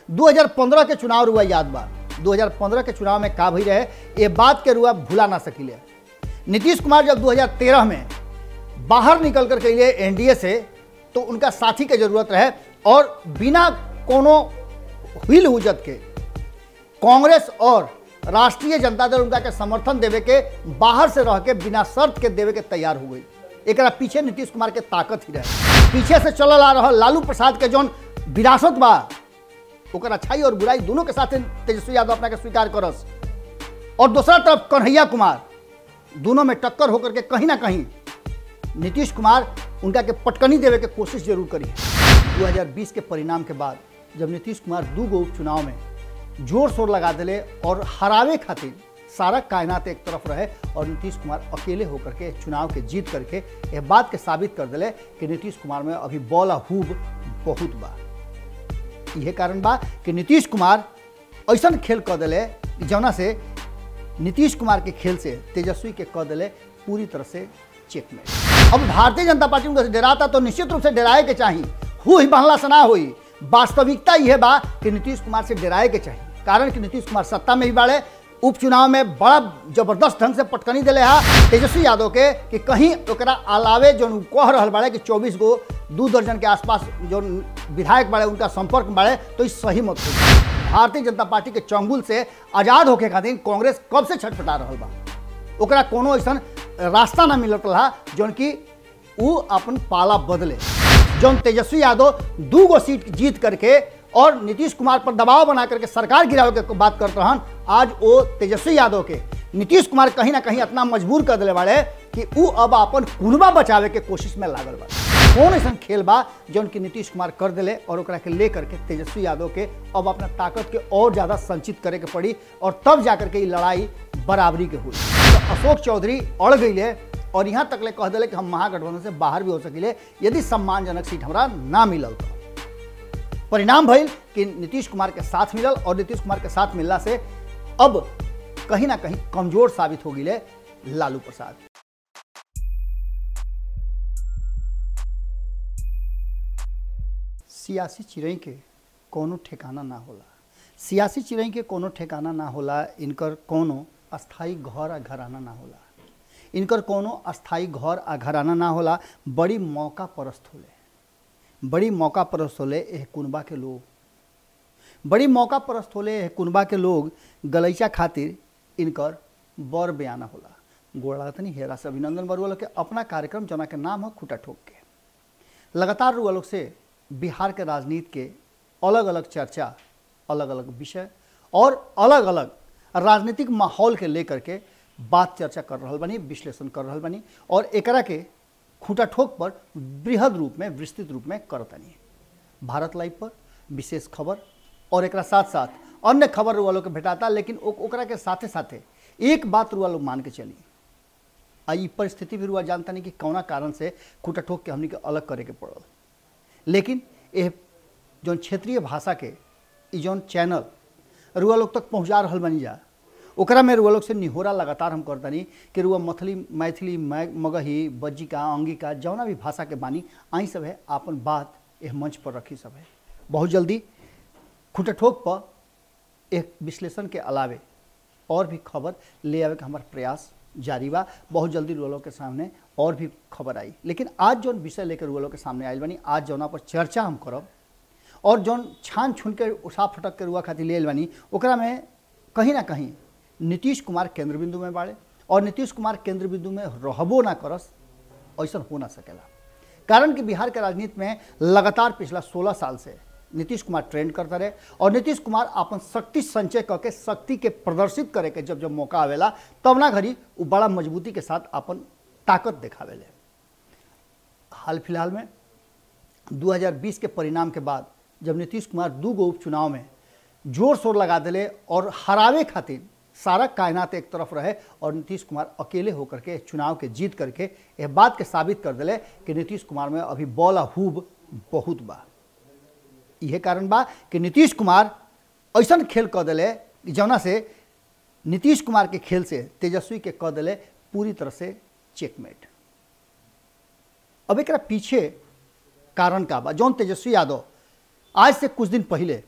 2015 के चुनाव रुआ याद बा। 2015 के चुनाव में का भई रहे ये बात के रुआ भुला ना सकिले। नीतीश कुमार जब 2013 में बाहर निकल कर के लिए एनडीए से, तो उनका साथी के जरूरत रहे और बिना कोनो हिल हुजत के कांग्रेस और राष्ट्रीय जनता दल उनका के समर्थन देवे के बाहर से रह के बिना शर्त के देवे के तैयार हो गई। एक पीछे नीतीश कुमार के ताकत ही रहे। पीछे से चलल आ रहा लालू प्रसाद के जौन विरासत बा, ओकर अच्छाई और बुराई दोनों के साथ तेजस्वी यादव अपना के स्वीकार करस। और दूसरा तरफ कन्हैया कुमार, दोनों में टक्कर होकर के कहीं ना कहीं नीतीश कुमार उनका के पटकनी देवे के कोशिश जरूर करी। 2020 के परिणाम के बाद जब नीतीश कुमार दो उपचुनाव में जोर शोर लगा दिले और हरावे खातिर सारा कायनात एक तरफ रहे और नीतीश कुमार अकेले होकर के चुनाव के जीत करके यह बात के साबित कर दिले कि नीतीश कुमार में अभी बौला हूब बहुत बा। यह कारण बा कि नीतीश कुमार ऐसा खेल कर दिले जौना से नीतीश कुमार के खेल से तेजस्वी के कर दिले पूरी तरह से चेकमेट। अब भारतीय जनता पार्टी उनसे डराता तो निश्चित रूप से डराए के चाहिए, हुई बहला से ना हुई। वास्तविकता यह बा कि नीतीश कुमार से डराए के चाहिए, कारण कि नीतीश कुमार सत्ता में ही बाड़े, उपचुनाव में बड़ा जबरदस्त ढंग से पटकनी दिले है तेजस्वी यादव के कि कहीं ओकरा अलावे जो कह रहा बाड़े कि 24 गो 2 दर्जन के आसपास जो विधायक बाड़े उनका संपर्क बाड़े, तो इस सही मत हो। भारतीय जनता पार्टी के चंगुल से आजाद होके खातिर कांग्रेस कब से छटपटा रहा बा, ओकरा कोनो ऐसा रास्ता ना मिलत रहा जौन कि उ अपन पाला बदले। जौन तेजस्वी यादव 2 गो सीट जीत करके और नीतीश कुमार पर दबाव बना करके सरकार गिरावे के बात करते रहन, आज वो तेजस्वी यादव के नीतीश कुमार कहीं ना कहीं इतना मजबूर कर दिले बाड़े कि वो अब अपन कुनबा बचावे के कोशिश में लागल बा। कौन ऐसा खेल बा जौन कि नीतीश कुमार कर दिले और ओकरा के लेकर के तेजस्वी यादव के अब अपना ताकत के और ज्यादा संचित करे के पड़ी और तब जाकर के ये लड़ाई बराबरी के हुई। तो अशोक चौधरी अड़ गई और यहाँ तक ले कह दिले कि हम महागठबंधन से बाहर भी हो सकिले यदि सम्मानजनक सीट हमरा ना मिलल। तो परिणाम भइल कि नीतीश कुमार के साथ मिलल और नीतीश कुमार के साथ मिलला से अब कहीं ना कहीं कमजोर साबित हो गए लालू प्रसाद। सियासी चिड़ै के कोनो ठिकाना ना होला, सियासी चिड़ै के कोनो ठिकाना ना होला, इनकर कोनो अस्थाई घर आ घराना ना होला, इनकर कोनो अस्थाई घर आ घराना ना होला। बड़ी मौका परस्त होले, बड़ी मौका परस्त होले एह कुनबा के लोग, बड़ी मौका परस्त होले एह कुनबा के लोग। गलैचा खातिर इनकर बर बयाना होला। गोड़ातनी हेरा से अभिनंदन बरुआ लोग के अपना कार्यक्रम जना के नाम है खूटा ठोक के। लगातार रुआ लोग से बिहार के राजनीति के अलग अलग चर्चा, अलग अलग विषय और अलग अलग राजनीतिक माहौल के लेकर के बात चर्चा कर रहा बनी, विश्लेषण कर रहा बनी और एकरा के खूटा ठोक पर बृहद रूप में विस्तृत रूप में करतनी। भारत लाइव पर विशेष खबर और एकरा साथ साथ अन्य खबर रुआ लोग के भेटाता, लेकिन ओकरा के साथे साथे एक बात रुआ लोग मान के चली, आई परिस्थिति भी रुआ जानता नहीं कि कौना कारण से खूटा ठोक के हमनी के अलग करे के पड़ल। लेकिन यह जौन क्षेत्रीय भाषा के जौन चैनल रुआ लोग तक पहुँचा रहा बनी जा, ओकरा में रुआ लोग से निहोरा लगातार हम करतनी कि रुआ मैथिली मगही बज्जिका अंगिका जौना भी भाषा के बानी आई सब है आपन बात यह मंच पर रखी सब है। बहुत जल्दी खूटा ठोक पर एक विश्लेषण के अलावे और भी खबर ले आवे का हमारा प्रयास जारी बा। बहुत जल्दी रुआ लोग के सामने और भी खबर आई, लेकिन आज जौन विषय लेकर रुआ लोग के सामने आयल बनी, आज जौना पर चर्चा हम करब और जौन छान छुन के उठा फटक के रुआ खातिर ले आयल बनी, ओकरा में कहीं ना कहीं नीतीश कुमार केंद्र बिंदु में बाड़े और नीतीश कुमार केंद्र बिंदु में रहबो ना करस, ऐसा हो ना सकेला। कारण कि बिहार के राजनीति में लगातार पिछला 16 साल से नीतीश कुमार ट्रेंड करता रहे और नीतीश कुमार अपन शक्ति संचय करके शक्ति के प्रदर्शित करे के जब मौका आवेला तब ना घड़ी वो बड़ा मजबूती के साथ अपन ताकत दिखावेले। हाल फिलहाल में 2020 के परिणाम के बाद जब नीतीश कुमार 2 गो उपचुनाव में जोर शोर लगा दिले और हरावे खातिर सारा कायनात एक तरफ रहे और नीतीश कुमार अकेले होकर के चुनाव के जीत करके यह बात के साबित कर दिले कि नीतीश कुमार में अभी बौला हूब बहुत बा। यह कारण बा कि नीतीश कुमार ऐसा खेल कर दिले जौना से नीतीश कुमार के खेल से तेजस्वी के कर दिले पूरी तरह से चेकमेट। अब एक पीछे कारण का बा, जौन तेजस्वी यादव आज से कुछ दिन पहले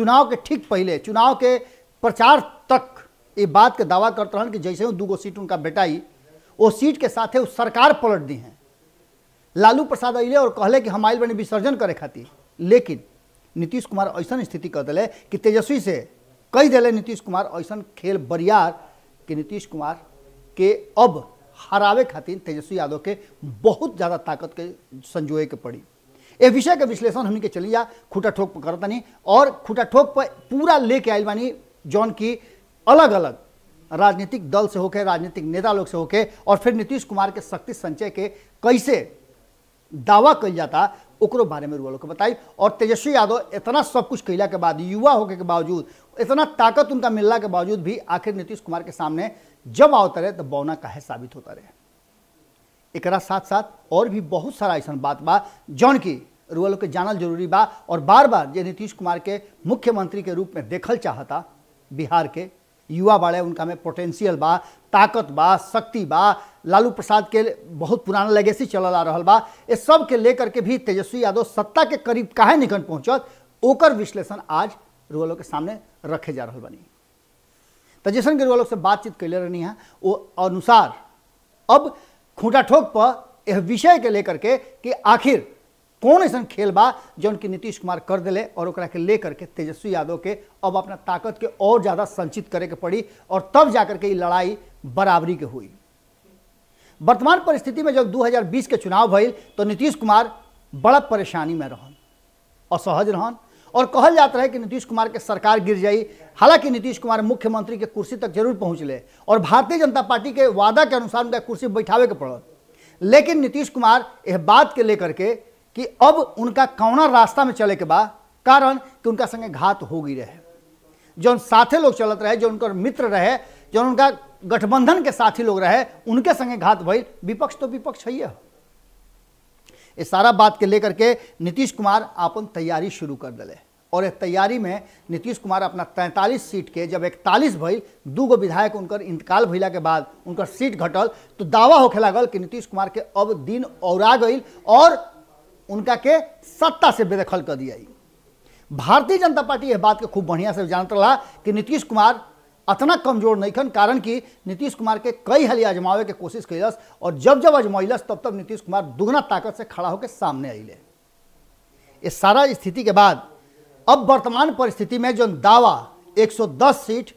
चुनाव के ठीक पहले, चुनाव के प्रचार तक ये बात के दावा करते रहन कि जैसे वो 2 सीट उनका बेटाई, वो सीट के साथे वो सरकार पलट दी हैं। लालू प्रसाद अइले और कहले कि हम आइल बने विसर्जन करे खातिर, लेकिन नीतीश कुमार ऐसा स्थिति कर दिले कि तेजस्वी से कही दिले नीतीश कुमार ऐसा खेल बरियार कि नीतीश कुमार के अब हरावे खातिर तेजस्वी यादव के बहुत ज़्यादा ताकत के संजोए के पड़ी। ए विषय के विश्लेषण हमनी के चली जा खूटा ठोक पर करतनी और खूटा ठोक पर पूरा लेके आइल बानी जौन की अलग अलग राजनीतिक दल से होके, राजनीतिक नेता लोग से होके, और फिर नीतीश कुमार के शक्ति संचय के कैसे दावा कल जाता ओकरो बारे में रुआ लोग के बताई। और तेजस्वी यादव इतना सब कुछ कैला के बाद, युवा होके के बावजूद, इतना ताकत उनका मिलने के बावजूद भी आखिर नीतीश कुमार के सामने जब आवता रहे तो बौना काहे साबित होता रहे। एकरा साथ साथ और भी बहुत सारा ऐसा बात बा जौन की रुआ लोग के जानल जरूरी बा। और बार बार जे नीतीश कुमार के मुख्यमंत्री के रूप में देखल चाहता, बिहार के युवा बाड़े, उनका में पोटेंशियल बा, ताकत बा, शक्ति बा, लालू प्रसाद के बहुत पुराना लेगेसी चलल आ रहा बा, ये सब के लेकर के भी तेजस्वी यादव सत्ता के करीब काहे निकट पहुंचत, ओकर विश्लेषण आज रुआ लोग के सामने रखे जा रहा बनी। तो जैसन के रुआ लोग से बातचीत कैले रहनी है वो अनुसार अब खूंटा ठोक पर यह विषय के लेकर के कि आखिर कौन ऐसा खेल बा जौन की नीतीश कुमार कर दिले और ओकरा के लेकर के तेजस्वी यादव के अब अपना ताकत के और ज़्यादा संचित करे के पड़ी और तब जाकर के ये लड़ाई बराबरी के हुई। वर्तमान परिस्थिति में जब 2020 के चुनाव भइल तो नीतीश कुमार बड़ा परेशानी में रहन, असहज रहन और कहल जाता है कि नीतीश कुमार के सरकार गिर जाई। हालांकि नीतीश कुमार मुख्यमंत्री के कुर्सी तक जरूर पहुंचले और भारतीय जनता पार्टी के वादा के अनुसार उनका कुर्सी बैठावे के पड़ल, लेकिन नीतीश कुमार यह बात के लेकर के कि अब उनका कौना रास्ता में चले के बा, कारण कि उनका संगे घात हो गई रहे, जो साथे लोग चलत रहे, जो उनका मित्र रहे, जो उनका गठबंधन के साथी लोग रहे, उनके संगे घात भइल। विपक्ष तो विपक्ष है। ये सारा बात के लेकर के नीतीश कुमार अपन तैयारी शुरू कर दिले और इस तैयारी में नीतीश कुमार अपना 43 सीट के जब 41 भइल, 2 विधायक उनकर इंतकाल भइला के बाद उनकर सीट घटल तो दावा होखे लागल कि नीतीश कुमार के अब दिन औरा गई और उनका के सत्ता से बेदखल कर दिया। भारतीय जनता पार्टी यह बात के खूब बढ़िया से जानता रहा कि नीतीश कुमार इतना कमजोर नहीं खन, कारण कि नीतीश कुमार के कई हाली आजमावे के कोशिश कैलस और जब जब आजमाइलस तब तब नीतीश कुमार दुगना ताकत से खड़ा होकर सामने आइले। इस सारा स्थिति के बाद अब वर्तमान परिस्थिति में जो दावा 110 सीट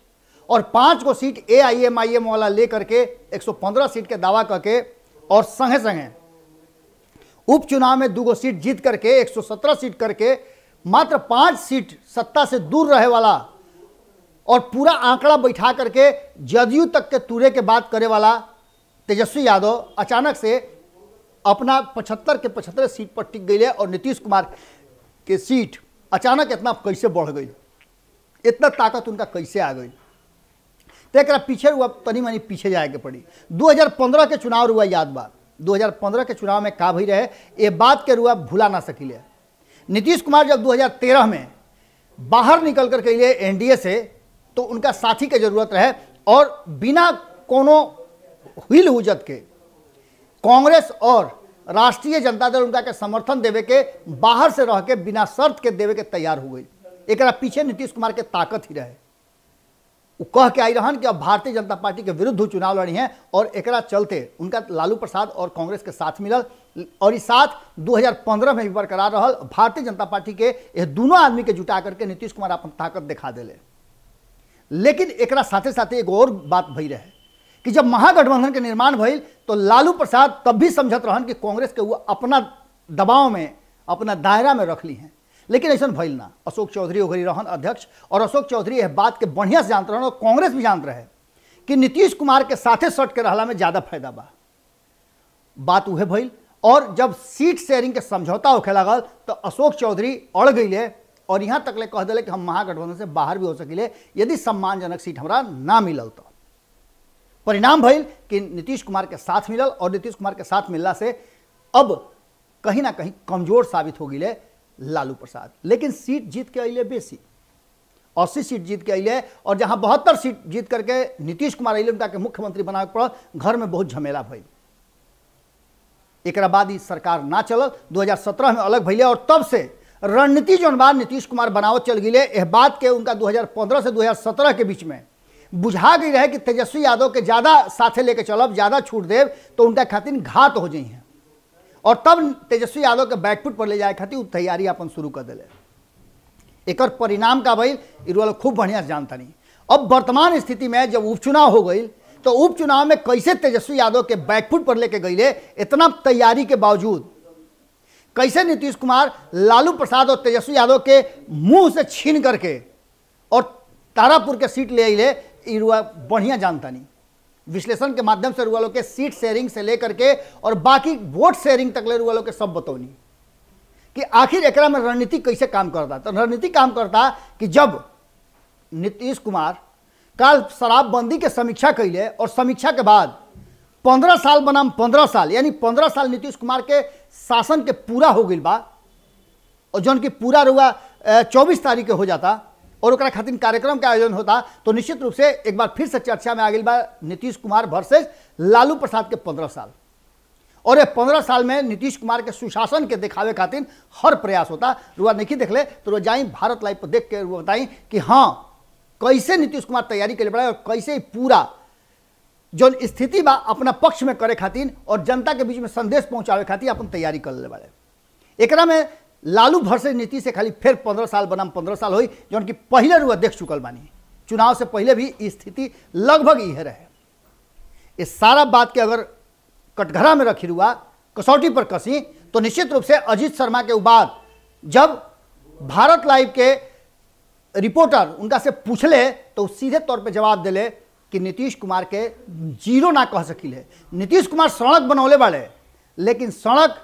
और 5 गो सीट AIM वाला लेकर के 115 सीट के दावा करके और संगे संगे उपचुनाव में 2 गो सीट जीत करके 117 सीट करके मात्र 5 सीट सत्ता से दूर रहे वाला और पूरा आंकड़ा बैठा करके जदयू तक के तूरे के बात करे वाला तेजस्वी यादव अचानक से अपना 75 के 75 सीट पर टिक गई और नीतीश कुमार के सीट अचानक इतना कैसे बढ़ गई, इतना ताकत उनका कैसे आ गई। तो एक पीछे हुआ तनी मनी पीछे जाए के पड़ी। 2015 के चुनाव रुआ याद बा, 2015 के चुनाव में का भई रहे ये बात के रुआ भुला ना सकिले। नीतीश कुमार जब 2013 में बाहर निकल कर के लिए NDA से तो उनका साथी के जरूरत रहे और बिना कोनो हिल हुजत के कांग्रेस और राष्ट्रीय जनता दल उनका के समर्थन देवे के बाहर से रह के बिना शर्त के देवे के तैयार हो गई। एक पीछे नीतीश कुमार के ताकत ही रहे, वो कह के आई रहन कि अब भारतीय जनता पार्टी के विरुद्ध चुनाव लड़ी हैं और एकरा चलते उनका लालू प्रसाद और कांग्रेस के साथ मिलल और इस साथ 2015 में भी बरकरार रहल। भारतीय जनता पार्टी के ये दोनों आदमी के जुटा करके नीतीश कुमार अपन ताकत दिखा दिले। लेकिन एकरा साथे साथे एक और बात भई रहे कि जब महागठबंधन के निर्माण भइल तो लालू प्रसाद तब भी समझत रहन कि कांग्रेस के वो अपना दबाव में, अपना दायरा में रख ली हैं, लेकिन ऐसा भइल ना। अशोक चौधरी ओघरी रहन अध्यक्ष और अशोक चौधरी यह बात के बढ़िया से जानते रहन और कांग्रेस भी जानते रहे कि नीतीश कुमार के साथे सट के रहला में ज़्यादा फायदा बा। बात उहे भइल और जब सीट शेयरिंग के समझौता होखे लागल तो अशोक चौधरी अड़ गईले और यहाँ तक ले कह दिले कि हम महागठबंधन से बाहर भी हो सकिले यदि सम्मानजनक सीट हमरा ना मिलल तो। परिणाम भइल कि नीतीश कुमार के साथ मिलल और नीतीश कुमार के साथ मिलला से अब कहीं ना कहीं कमजोर साबित हो गए लालू प्रसाद। लेकिन सीट जीत के अइले बेसी, 80 सीट जीत के अइले और जहां 72 सीट जीत करके नीतीश कुमार अइले उनका के मुख्यमंत्री बनावे पड़ल, घर में बहुत झमेला भइल। एक बाद ही सरकार ना चलल, 2017 में अलग भइले और तब से रणनीति जौन बा नीतीश कुमार बनावत चल गए। यह बात के उनका 2015 से 2017 के बीच में बुझा गई रहे कि तेजस्वी यादव के ज़्यादा साथे लेके चलब, ज़्यादा छूट देव तो उनका खातिर घात हो जाई हैं, और तब तेजस्वी यादव के बैकफुट पर ले जाए खातिर वो तैयारी अपन शुरू कर दिले। एकर परिणाम का भाई इरुआ लोग खूब बढ़िया से जानता नहीं। अब वर्तमान स्थिति में जब उपचुनाव हो गई तो उपचुनाव में कैसे तेजस्वी यादव के बैकफुट पर लेके गई, इतना तैयारी के बावजूद कैसे नीतीश कुमार लालू प्रसाद और तेजस्वी यादव के मुंह से छीन करके और तारापुर के सीट ले आइले, इरुआ बढ़िया जानता नहीं। विश्लेषण के माध्यम से रुआ लोग के सीट शेयरिंग से लेकर के और बाकी वोट शेयरिंग तक ले रुआ लोग के सब बतौनी कि आखिर एकरा में रणनीति कैसे काम करता। तो रणनीति काम करता कि जब नीतीश कुमार काल शराबबंदी के समीक्षा कैले और समीक्षा के बाद 15 साल बनाम 15 साल यानी 15 साल नीतीश कुमार के शासन के पूरा हो गई बा, और जौन की पूरा रुआ 24 तारीख के हो जाता और ओकरा खातिर कार्यक्रम के आयोजन होता, तो निश्चित रूप से एक बार फिर से चर्चा में आ गई बा नीतीश कुमार वर्सेस लालू प्रसाद के 15 साल। और ये 15 साल में नीतीश कुमार के सुशासन के दिखावे खातिर हर प्रयास होता। रुआ नहीं देख ले तो रुआ जाई भारत लाइव पर देख के रुआ बताई कि हाँ कैसे नीतीश कुमार तैयारी के लिए बढ़ा और कैसे पूरा जो स्थिति बा अपना पक्ष में करे खातिर और जनता के बीच में संदेश पहुंचावे खातिर अपन तैयारी कर ले बाड़े। एकरा में लालू वर्सेस नीतीश से खाली फिर 15 साल बनाम 15 साल हुई, जो कि पहले रुआ देख चुकल बानी। चुनाव से पहले भी स्थिति लगभग यह रहे। इस सारा बात के अगर कटघरा में रखी रुआ कसौटी पर कसी तो निश्चित रूप से अजीत शर्मा के बाद जब भारत लाइव के रिपोर्टर उनका से पूछले तो सीधे तौर पे जवाब दिले कि नीतीश कुमार के जीरो ना कह सकिले। नीतीश कुमार सड़क बनौले बाड़े, लेकिन सड़क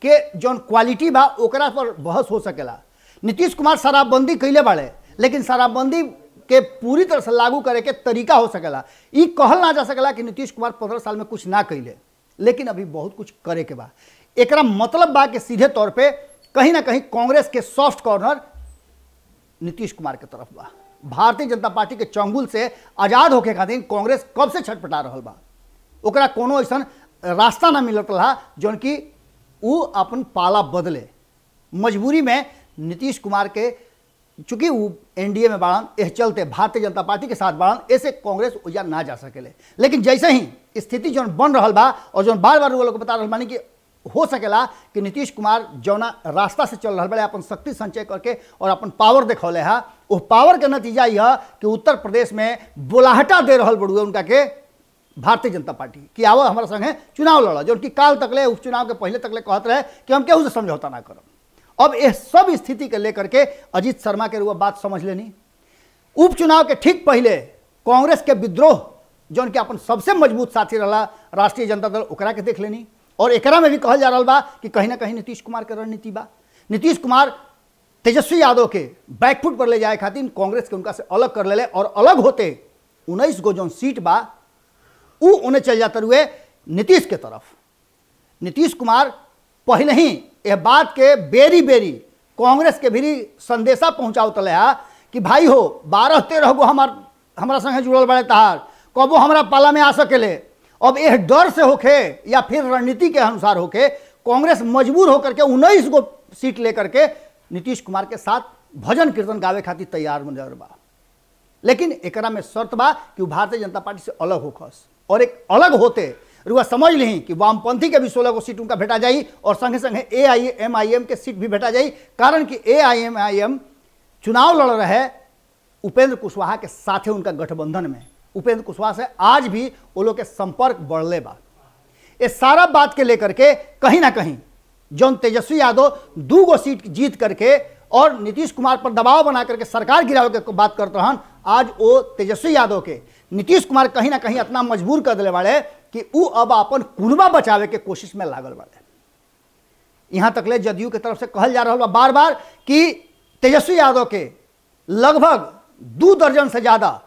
के जौन क्वालिटी बा ओकरा पर बहस हो सकेला। नीतीश कुमार शराबबंदी कैले बाड़े, लेकिन शराबबंदी के पूरी तरह से लागू करे के तरीका हो सकेला। ई कहल ना जा सकेला कि नीतीश कुमार 15 साल में कुछ ना कैले, लेकिन अभी बहुत कुछ करे के बा। एकरा मतलब बा कि सीधे तौर पे कहीं ना कहीं कांग्रेस के सॉफ्ट कॉर्नर नीतीश कुमार के तरफ बा। भारतीय जनता पार्टी के चंगुल से आजाद होके खातिर कांग्रेस कब से छटपटा रहल बा, ओकरा कोनो ऐसा रास्ता ना मिलत रहा जौन कि वो अपन पाला बदले। मजबूरी में नीतीश कुमार के चूंकि वो एनडीए में बाड़न, एह चलते भारतीय जनता पार्टी के साथ बाड़न, ऐसे कांग्रेस उजा ना जा सकेले। लेकिन जैसे ही स्थिति जो बन रहा बा और जो बार बार वो लोग बता रहा बानी कि हो सकेला कि नीतीश कुमार जौना रास्ता से चल रहा बड़े अपन शक्ति संचय करके और अपन पावर दिखौले है, वो पावर के नतीजा यह कि उत्तर प्रदेश में बुलाहटा दे रहा बड़ुए उनका के भारतीय जनता पार्टी कि आओ हमारा संगे चुनाव लड़ा, जो कि काल तकले उपचुनाव के पहले तकले कहते रहे कि हम केहू से समझौता ना करब। अब यह सब स्थिति के लेकर के अजीत शर्मा के रुआ बात समझ लेनी। उपचुनाव के ठीक पहले कांग्रेस के विद्रोह जौन कि अपन सबसे मजबूत साथी रहा राष्ट्रीय जनता दल, ओकरा के देख लेनी। और एकरा में भी कहल जा रहा बा कि कहीं ना कहीं नीतीश कुमार के रणनीति बा। नीतीश कुमार तेजस्वी यादव के बैकफुट पर ले जाए खातिर कांग्रेस के उनका से अलग कर ले और अलग होते 19 गो जो सीट बा उ उन्हें चल जाते हुए नीतीश के तरफ। नीतीश कुमार पहले ही यह बात के बेरी बेरी कांग्रेस के भी संदेशा पहुंचावत है कि भाई हो 12-13 गो हमारा संगे जुड़ल बड़े तहार, कबो हमारा पाला में आ सकेले। अब यह डर से होके या फिर रणनीति के अनुसार होके कांग्रेस मजबूर होकर के 19 गो सीट लेकर के नीतीश कुमार के साथ भजन कीर्तन गावे खातिर तैयार नजर बा। लेकिन एकरा में शर्त बा कि वो भारतीय जनता पार्टी से अलग होखस, और एक अलग होते रुआ समझ ली कि वामपंथी के भी 16 गो सीट उनका भेटा जाई और संगे संगे AIMIM के सीट भी भेटा जाई। कारण कि AIMIM चुनाव लड़ रहे उपेंद्र कुशवाहा के साथे उनका गठबंधन में। उपेंद्र कुशवाहा से आज भी वो लोग के संपर्क बढ़ले बा। ये सारा बात के लेकर के कहीं ना कहीं जौन तेजस्वी यादव 2 गो सीट जीत करके और नीतीश कुमार पर दबाव बना करके सरकार गिरावे के बात करते रहन, आज वो तेजस्वी यादव के नीतीश कुमार कहीं ना कहीं इतना मजबूर कर दिले वाले कि वो अब अपन कुनबा बचावे के कोशिश में लागल वाले। यहां तक ले जदयू के तरफ से कहल जा रहा बार बार कि तेजस्वी यादव के लगभग 2 दर्जन से ज्यादा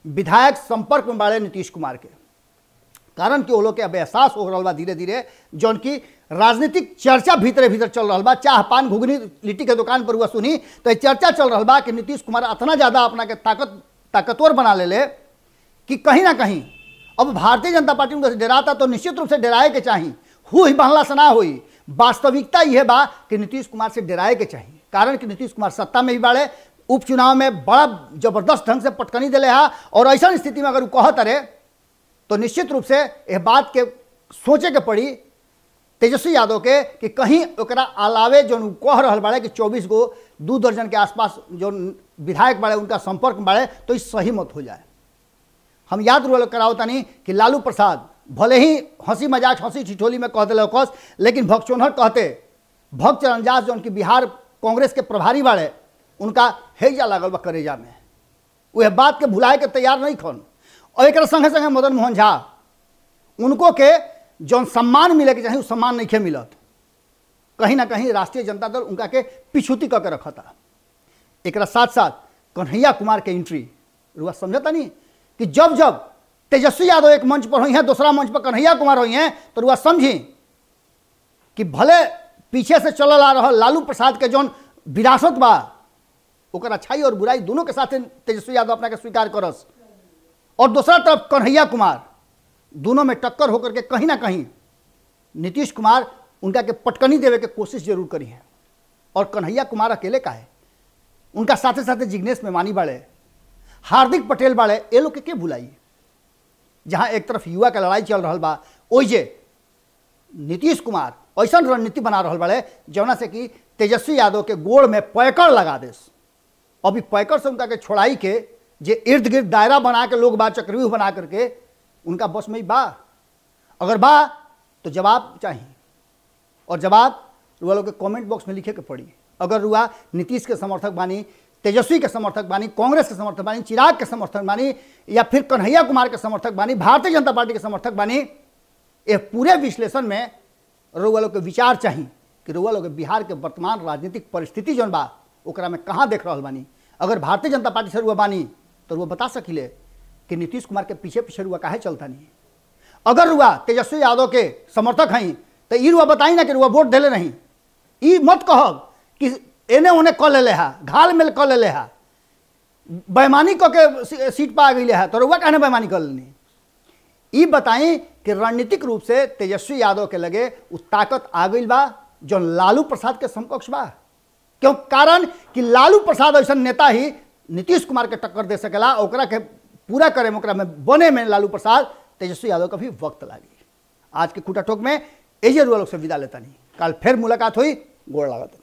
विधायक संपर्क में बाड़े नीतीश कुमार के। कारण कि वो लोग के अब एहसास हो रहा बा धीरे धीरे जौन की राजनीतिक चर्चा भीतरे भीतर चल रहा बा। चाह पान घुगनी लिट्टी के दुकान पर हुआ सुनी तो चर्चा चल रहा बा कि नीतीश कुमार इतना ज्यादा अपना के ताकतवर बना ले कि कहीं ना कहीं अब भारतीय जनता पार्टी उनका डराता तो निश्चित रूप से डराए के चाहिए। ही बनला से ना हुई, वास्तविकता यह बा कि नीतीश कुमार से डराए के चाहिए। कारण कि नीतीश कुमार सत्ता में भी बाड़े, उपचुनाव में बड़ा जबरदस्त ढंग से पटकनी दिले है, और ऐसा स्थिति में अगर वो कहत रहे तो निश्चित रूप से यह बात के सोचे के पड़ी तेजस्वी यादव के कि कहीं ओकरा अलावे जो कह रहा बाड़े कि 24 गो 2 दर्जन के आसपास जो विधायक बाड़े उनका संपर्क बाड़े, तो इस सही मत हो जाए। हम याद कराओ तनी कि लालू प्रसाद भले ही हंसी मजाक हंसी ठिठोली में कह दिले कस, लेकिन भगचोनहर कहते भक्त चरणदास जो उनकी बिहार कांग्रेस के प्रभारी बाड़े, उनका हैजा लागल बा करेजा में, वह बात के भुलाए के तैयार नहीं खन। और एक संगे संगे मदन मोहन झा, उनको के जौन सम्मान मिले के चाहिए सम्मान नहीं के मिलत, कहीं ना कहीं राष्ट्रीय जनता दल उनका के पिछुती करके रखा था। एक साथ साथ कन्हैया कुमार के एंट्री रुआ समझता नहीं कि जब जब तेजस्वी यादव एक मंच पर हुई हैं, दूसरा मंच पर कन्हैया कुमार हुई हैं, तो रुआ समझी कि भले पीछे से चलल आ रहा लालू प्रसाद के जौन विरासत बा, ओकर अच्छाई और बुराई दोनों के साथ तेजस्वी यादव अपना के स्वीकार करस, और दूसरा तरफ कन्हैया कुमार, दोनों में टक्कर होकर के कहीं ना कहीं नीतीश कुमार उनका के पटकनी देवे के कोशिश जरूर करी है। और कन्हैया कुमार अकेले का है, उनका साथे साथे जिग्नेश मेवानी बाड़े, हार्दिक पटेल बाड़े, ये लोग के भुलाई। जहां एक तरफ युवा के लड़ाई चल रहा बा, ओइजे नीतीश कुमार ऐसा रणनीति बना रहा बाड़े जौना से कि तेजस्वी यादव के गोड़ में पैकड़ लगा देस। अभी पैकड़ से उनका के छोड़ाई के जे इर्द गिर्द दायरा बना के लोग बा, चक्रव्यूह बना करके उनका बस में ही बा। अगर बा तो जवाब चाहिए, और जवाब रुआ लोग के कमेंट बॉक्स में लिखे के पड़ी। अगर रुआ नीतीश के समर्थक बानी, तेजस्वी के समर्थक बानी, कांग्रेस के समर्थक बानी, चिराग के समर्थक बानी, या फिर कन्हैया कुमार के समर्थक बानी, भारतीय जनता पार्टी के समर्थक बानी, ये पूरे विश्लेषण में रुआ लोग के विचार चाहिए कि रुआ लोग बिहार के वर्तमान राजनीतिक परिस्थिति जौन बा ओकरा में कहाँ देख रहा बानी। अगर भारतीय जनता पार्टी से रुआ बानी तो रुआ बता सकिले कि नीतीश कुमार के पीछे पीछे रुआ काहे चलता नहीं। अगर रुआ तेजस्वी यादव के समर्थक हैं तो ये रुआ बताई ना कि रुआ वोट दिले नहीं। ये मत कहो कि एने उन्हें कह ले है, घाल मेल कह ले है, बेईमानी क के सीट पर आ गई है, तो रुआ कहने बेईमानी कर लेनी। ये बताएं कि रणनीतिक रूप से तेजस्वी यादव के लगे उस ताकत आ गई बा जो लालू प्रसाद के समकक्ष बा। क्यों? कारण कि लालू प्रसाद ऐसा नेता ही नीतीश कुमार के टक्कर दे सकेला, ओकरा के पूरा करे ओकरा में बने में लालू प्रसाद तेजस्वी यादव का भी वक्त लागी। आज के खूटा टोक में एजे रुआ लोग से विदा लेता नहीं, कल फिर मुलाकात हुई, गोड़ लागत।